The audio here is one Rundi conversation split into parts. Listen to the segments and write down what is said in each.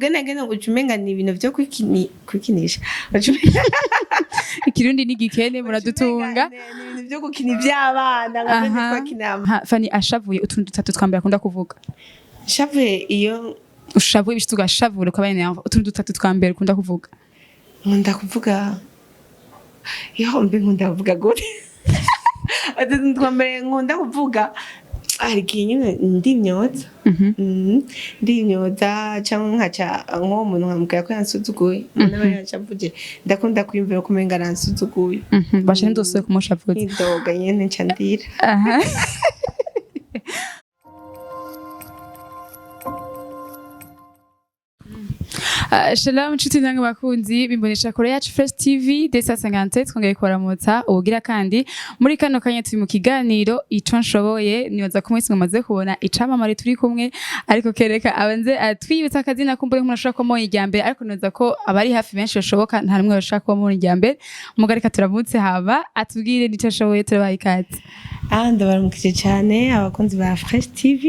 utugenagena ucumenga ni ibintu vyo kwikinisha ikirundi ni gikene muradutunga ni ibintu vyo gukina ivy'abana nka twakinama. Fanny ashavuye utuntu dutatu twambere akunda kuvuga. Shavuye iyo ushavuye bishitse ugashavura ukabane utuntu dutatu twambere ukunda kuvuga. Nkunda kuvuga iyo mbe nkunda kuvuga gute utuntu twambere nkunda kuvuga hari igihe ndimyoza ndimyoza cyangwa nkaca nko umuntu nkamubwira ko yansuzuguye nawe yashavuye ndakunda kwiyumvira kumenga aransuzuguye bashe ndose kumushavuza indoga nyene nca ndira. Shalom nshuti nange bakunzi bimbonesha kure yacu Ufisw TV desa 57 twongeye kuramutsa ubugira kandi muri kano kanya turi mu kiganiro icyo nshoboye nibaza ko mwese mwamaze kubona icamamare turi kumwe ariko kereka abanze twibutsa akazina kumbure nk'urashaka ko mu ijyambere ariko nibaza ko abari hafi benshi bashoboka nta rumwe bashaka ko mu ijyambere mugarika turamutse haba atubwire n'icyo nshoboye turabaye ikaze. Ndabaramukije cyane abakunzi ba Ufisw TV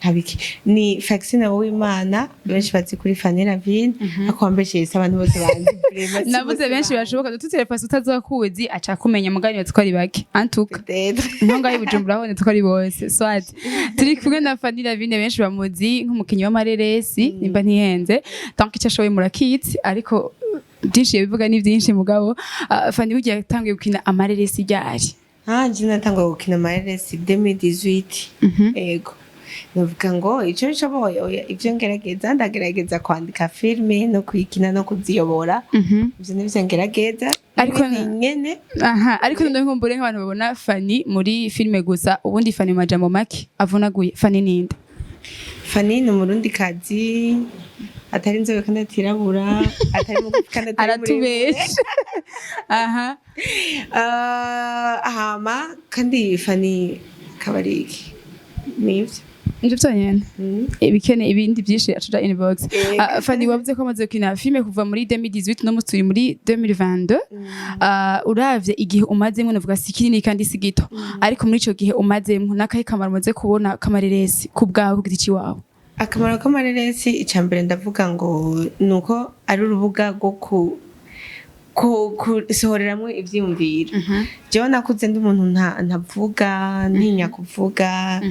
habiki ni Faxina w'Imana benshi bazi kuri Fanny Lavine akwambeshe abantu bose banzi nabuze benshi bashoboka dututere pasi utazokuzi aca kumenya mugani twari bake antuka ntonga y'Ibujumbura hone twari bose swat turi kumwe na Fanny Lavine benshi bamuzi nk'umukinyi w'amareresi nimba ntihenze donc icyo ashoboye murakitse ariko byinshi bivuga ni byinshi mugabo Fanny ugiye yatangiye gukina amareresi ryari nje natangiye gukina amareresi 2018 ego navuga ngo icyo nshoboye ibyo ngerageza ndagerageza kwandika filime no kwikina no kuziyobora ibyo nibyo ngerageza ariko nyene ariko none nkumbure nk'abantu babona Fanny muri filime gusa ubundi Fanny majambo make avunaguye Fanny ninde? Fanny ni umurundi kazi atari inzobe kandi atirabura atari mugufi kandi atari aratubesha ahama kandi Fanny kabariki nivyo Nje byonyene ibikene ibindi byinshi acuja inbox. Fanny wavuze ko amaze gukina filme kuva muri 2018 no muturi muri 2022 uravye igihe umazemwe navuga sikini kandi sigito ariko muri ico gihe umazemwe nakaye kamaro maze kubona kamareresi kubgaho kugiti wawe. Akamaro kamareresi icambere ndavuga ngo nuko ari urubuga rwo kusohoreramwo ivyiyumviro jewe nakuze ndi umuntu ntavuga ntinya kuvuga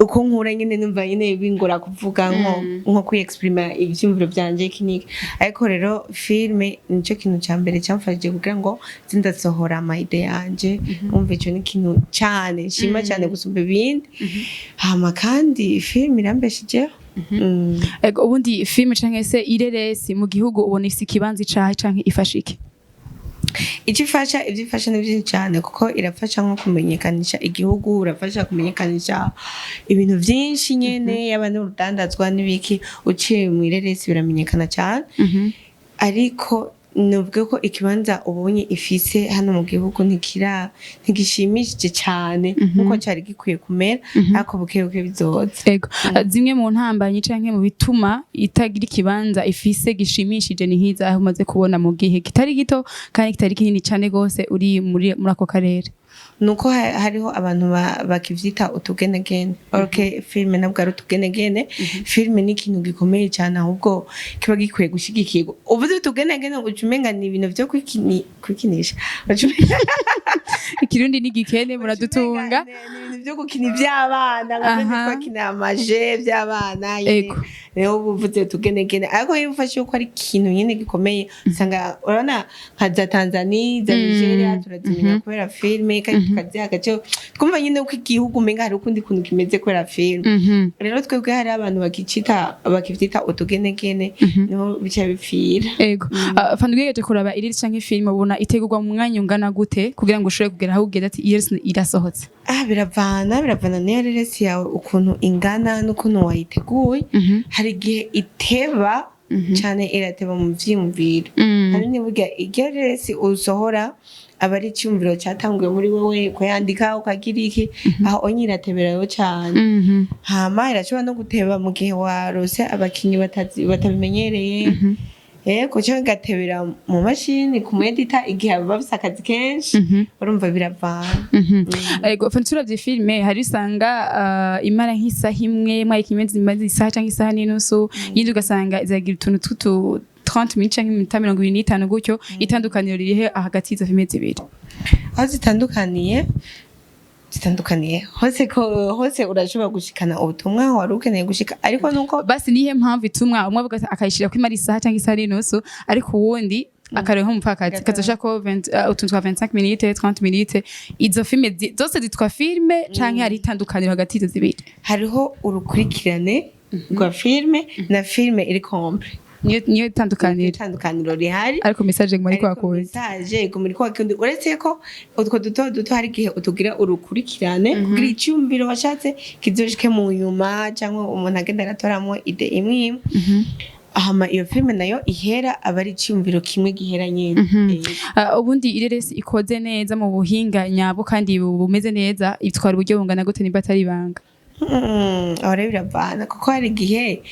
uko nkura nyene numva nyene bingora kuvuga nko kwiexprima ivyiyumviro byanje kiniki ariko rero filme nico kintu cyambere cyamfashije kugira ngo zindasohora amaide yanje umva ico ni kintu cyane shima cyane gusumba ibindi hama kandi filme irambeshijeho. Ego ubundi filme canke se ireresi mu gihugu ubona ifise ikibanza icahe canke ifashike? Ivyifasha ni byinshi cyane kuko irafasha nko kumenyekanisha igihugu urafasha kumenyekanisha ibintu byinshi nyene y'abantu urudandazwa n'ibiki uciye mu ireresi biramenyekana cyane ariko nuvuga ko ikibanza ubonye ifise hano mu gihugu ntigishimishije cyane nkuko cyari gikwiye kumera ariko bukebuke bizoza. Ego zimwe mu ntambanyi canke mu bituma itagira ikibanza ifise gishimishije ni nkiza aho umaze kubona mu gihe kitari gito kandi kitari kinini cyane gose uri muri ako karere? Nuko hariho abantu bakivyita utugenegene okay filme nabwo ari utugenegene filme ni ikintu gikomeye cyane ahubwo kiba gikwiye gushigikirwa uvuze utugenegene ucumenga ni ibintu vyo kwikinisha ikirundi ni gikene muradutunga ni ibintu vyo gukina ivy'abana nka twakina amaje vy'abana rero uvuze utugenegene ariko iyo ufashe uko ari ikintu nyene gikomeye usanga urabona nka za Tanzania za Nigeria turazimenya kubera filme kazi agace twumva nyine uko igihugu menga hari ukundi kuntu kimeze kubera filme rero twebwe hari abantu bakivyita utugenegene niho bica bipfira. Ego Fanny ugejeje kuraba iri canke filme ubona itegurwa mu mwanya ungana gute kugira ngo ushobore kugera aho ugeze ati yes irasohotse? Biravana niyo reresi yawe ukuntu ingana n'ukuntu wayiteguye hari igihe iteba cyane irateba mu vyiyumviro hari niburya igihe reresi usohora abari icyumviro cyatanguye muri wowe kuyandika ukagira iki aho onyirateberayo cyane hama irashobora no guteba mu gihe warose abakinyi batabimenyereye yego cyo gatebera mu mashini kumedita igihe bafise akazi kenshi urumva biravana. Ego fantura bya filme hari usanga imara nk'isaha imwe mwa ikimenzi imaze isaha cyangwa isaha n'inusu yindi ugasanga izagira utuntu tutu 30 minutes cyangwa iminota 25 gutyo itandukaniro ririhe hagati y'izo filme zibiri. Aho zitandukaniye hose urashobora gushikana ubutumwa wari ukeneye gushika ariko nuko basi nihe mpamvu itumwa umwe akayishira ko imara isaha cyangwa isaha n'inusu ariko uwundi akareho umupfakazi kazosha ko utuntu twa 25 minutes 30 minutes izo filme zose zitwa filme canke hari itandukaniro hagati y'izo zibiri. Hariho urukurikirane rwa filme na filme iri complete niyo itandukaniro rihari ariko message muri kwa kuri message muri kwa kundi uretse ko utwo duto hari gihe utugira urukurikirane kugira icyumviro washatse kizoshike mu nyuma cyangwa umuntu agenda aratoramo ide imwe ahama iyo filme nayo ihera abari icyumviro kimwe gihera nyene. Ubundi ireresi ikoze neza mu buhinga nyabo kandi bumeze neza itwara uburyo bungana gute niba atari banga ahora biravana kuko hari gihe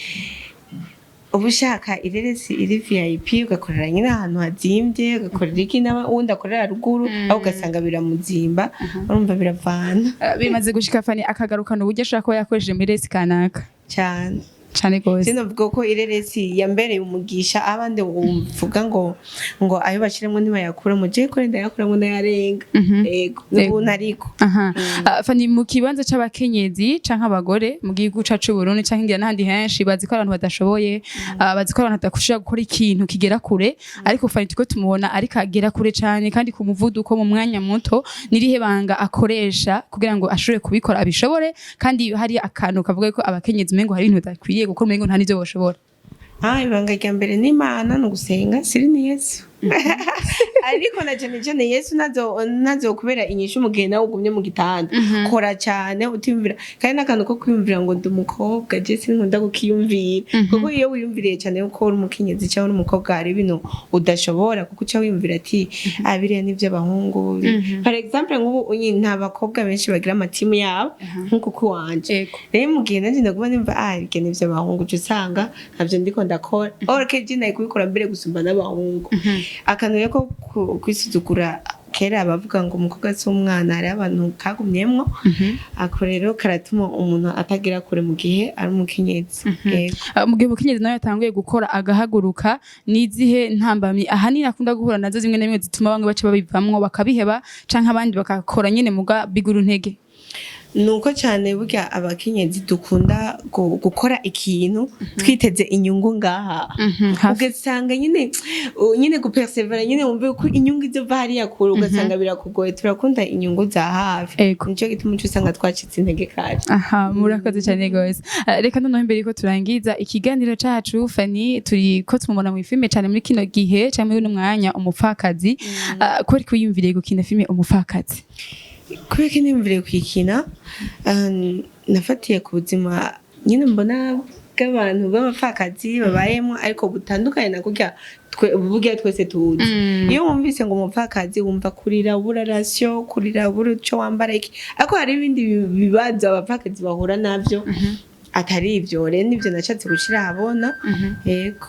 ubushaka ireresi iri VIP ugakorera nyine ahantu hazimbye ugakorera iki nawe undi akorera ruguru aho ugasanga biramuzimba urumva biravana. Bimaze gushika Fanny akagarukana uburyo ashaka ko yakoresheje muri resi kanaka cyane gose sinavuga ko ireresi yambereye umugisha abandi uvuga ngo ayo bashiremo ntibayakura mu je ko ndayakuramo ndayarenga yego n'ubuntu ariko. Fanny mu kibanza c'abakenyezi canke abagore mu gihugu cacu Burundi canke ngira n'ahandi henshi bazi ko abantu badashoboye bazi ko abantu badakushira gukora ikintu kigera kure ariko Fanny tuko tumubona ariko agera kure cyane kandi ku muvuduko mu mwanya muto nirihe banga akoresha kugira ngo ashobore kubikora abishobore kandi hari akantu kavuga ko abakenyezi mengo hari ibintu badakwiriye gukora umengo nta nivyo boshobora. Ibanga rya mbere ni Imana no gusenga siri ni Yesu. Ariko na cyane Yesu nazo kubera inyishu mu gihe nawe ugumye mu gitanda kora cyane utimvira kandi nakantu ko kwiyumvira ngo ndi umukobwa je sinkunda gukiyumvira kuko iyo wiyumviriye cyane uko uri umukenyezi cyangwa umukobwa hari ibintu udashobora kuko cyo wiyumvira ati abiriye nivyo abahungu. For example nk'ubu nta bakobwa benshi bagira amatimu yabo nkuko kuwanje rero mu gihe nanje ndaguma nimva abiriye nivyo abahungu cyo usanga navyo ndiko ndakora orke je nayi kubikora mbere gusumba n'abahungu. Akantu ko kwisuzugura kera bavuga ngo umukobwa si umwana hari abantu kagumyemwo ako rero karatuma umuntu atagira kure mu gihe ari umukenyezi. Mu gihe umukenyezi nawe yatanguye gukora agahaguruka nizihe ntambamye ahanini akunda guhura nazo zimwe na zimwe zituma bamwe bace babivamwo bakabiheba canke abandi bakakora nyene muga biguru ntege. Nuko cyane burya abakenyezi dukunda gukora ikintu twiteze inyungu ngaha ugasanga nyine gupersevera nyine wumve ko inyungu izova hariya kure ugasanga birakugoye turakunda inyungu za hafi nico gituma usanga twacitse intege kare. Murakoze cyane gose reka noneho imbere ko turangiza ikiganiro cacu Fanny turi ko tumubona mu filme cyane muri kino gihe cyangwa muri mwanya umupfakazi ko ari kuyumviriye gukina filme umupfakazi kubera ko nimvire kwikina nafatiye ku buzima nyine mbona bw'abantu b'abapfakazi babayemo ariko butandukanye na kurya twese tuzi. Iyo wumvise ngo umupfakazi wumva kurira ubura ratio kurira ubura cyo wambara iki ariko hari ibindi bibazo abapfakazi bahura navyo atari ivyo rero nivyo nashatse gushira habona. Yego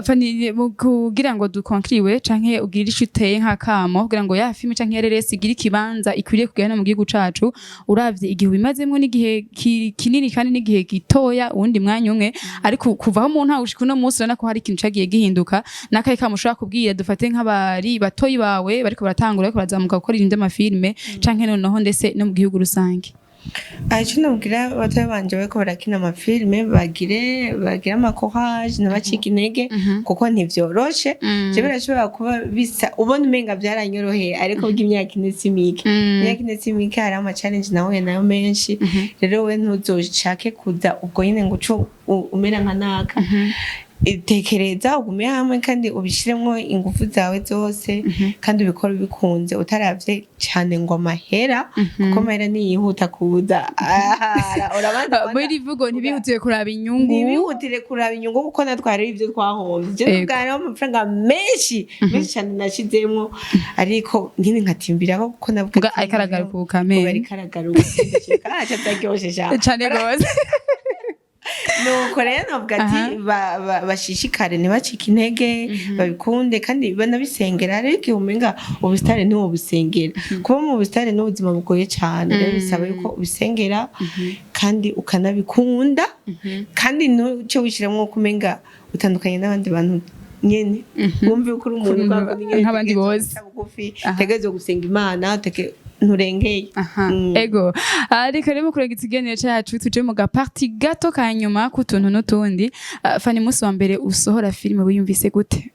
Fanny kugira ngo dukonkriwe canke ugirira ishuteye nk'akamo kugira ngo ya filme canke yareresi igira ikibanza ikwiriye kugana mu gihugu cacu uravye igihe bimazemwe n'igihe kinini kandi n'igihe gitoya uwundi mwanya umwe ariko kuvaho mu nta ushika no munsi urana ko hari ikintu cagiye gihinduka nakaye kamushobora kubwira dufate nk'abari batoyi bawe bariko baratangura ariko barazamuka gukora indi amafilme canke noneho ndetse no mu gihugu rusange. Acho nabwira batoya banje bako barakina amafilme bagire amacourage nabacika intege kuko ntivyoroshe je birashobora kuba bisa ubona umenga byaranyoroheye ariko bw'imyaka inesimike hari ama challenge nawe nayo menshi rero we ntuzoshake kuza ubwo nyine ngo uco umera nka naka itekereza ugume hamwe kandi ubishiremwo ingufu zawe zose kandi ubikora bikunze utaravye cyane ngo amahera kuko amahera niyihuta kuza urabanza muri vugo ntibihutire kuraba inyungu kuko natware ivyo twahomvye je tugana amafaranga menshi cyane nashizemwo ariko nkini nkatimbiraho kuko navuga ikaragaruka kamera ikaragaruka acha takyoshe cyane gose nuko rero navuga ati bashishikare ntibacike intege babikunde kandi banabisengera rero igihe umenga ubusitani niwo busengera kuba mu busitani n'ubuzima bugoye cyane rero bisaba yuko ubisengera kandi ukanabikunda kandi n'icyo wishyiramo kumenga utandukanye n'abandi bantu nyene wumve uko uri umuntu nk'abandi bose tegezo gusenga Imana nturengeye ego ariko rero kurega ikiganiro cyacu tuje mu gaparti gato kanyuma kutuntu n'utundi Fanny musi wa mbere usohora filime wiyumvise gute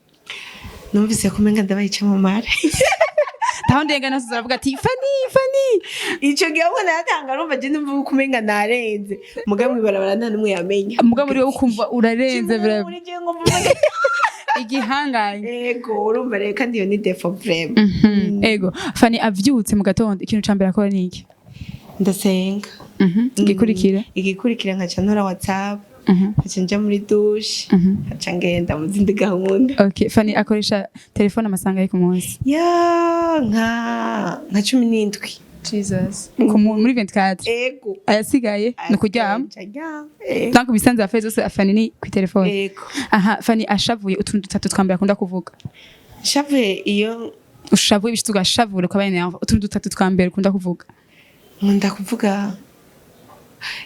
numvise kumenga ndabayica mu mare taho ndenga naso zaravuga ati Fanny ico gihe ubona yatanga rumva je ndumva kumenga narenze mugamwe barabara nta numwe yamenya mugamwe uri ukumva urarenze vraiment igihanganye ego urumva rero kandi iyo ni defo vrem ego Fanny avyutse mu gatondo ikintu cambere akora niki ndasenga igikurikira nkaca ntora WhatsApp nkaca nja muri douche nkaca ngenda mu zindi gahunda okay Fanny akoresha telefone amasanga ku munsi nka 17 Jesus muri 24 ego ayasigaye nukuryama tanko bisanze afeze zose Fanny ni ku telefone ego Fanny ashavuye utuntu dutatu twambere akunda kuvuga shavuye iyo ushavuye bishitse ugashavura ukabaye utuntu dutatu twambere ukunda kuvuga nkunda kuvuga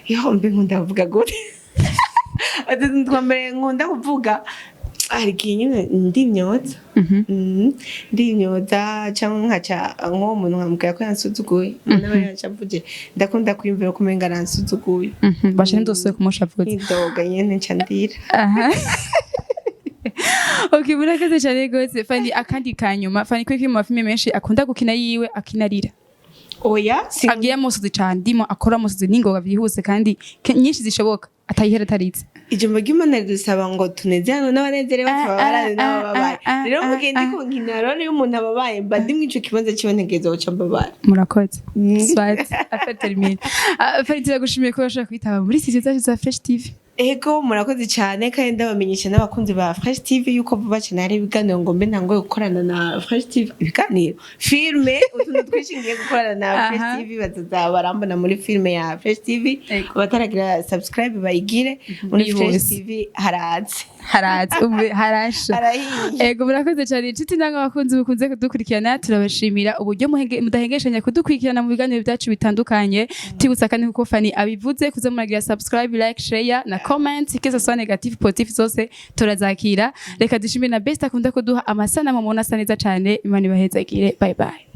nkunda kuvuga gute utuntu twambere nkunda kuvuga ariki nyine ndimyoza cyangwa nkaca nko umuntu nkamubwira ko yansuzuguye nawe yanshavuye ndakunda kwiyumvira ko umenga aransuzuguye bashe ndose kumushavuza indoga nyene nca ndira okay murakaze cyane gose Fanny akandi kanyuma Fanny kwiki mu mafilme menshi akunda gukina yiwe akinarira oya agiye musozi cyane ndimo akora musozi ningoga byihuse kandi nyinshi zishoboka atayihera taritse ijambo ry'Imana ridusaba ngo tunezerane n'abanezerewe tubabarane n'abababaye rero mugende ku Nkina rero iyo umuntu ababaye mba ndi mwico kibanza cy'ibonegeza cyo mbabara murakoze swat after termine Fanny turagushimiye ko washaka kwitaba muri site zacu za Fresh TV ego murakoze cyane kandi ndabamenyesha n'abakunzi ba Fresh TV yuko vuba cyane hari ibiganiro ngo mbe ntangoye gukorana na Fresh TV ibiganiro filme utuntu twishingiye gukorana na Fresh TV bazabarambona muri filme ya Fresh TV bataragira subscribe bayigire muri Fresh TV haratse harasha ego murakoze cyane inshuti ndanga abakunzi bukunze kudukurikirana turabashimira uburyo mudahengeshanya kudukurikirana mu biganiro byacu bitandukanye tibutsa kandi kuko Fanny abivuze kuza muragira subscribe like share na comment kesa swa negative positive zose turazakira reka dushimire na best akunda kuduha amasana mu mona saneza cyane Imana ibahezagire bye bye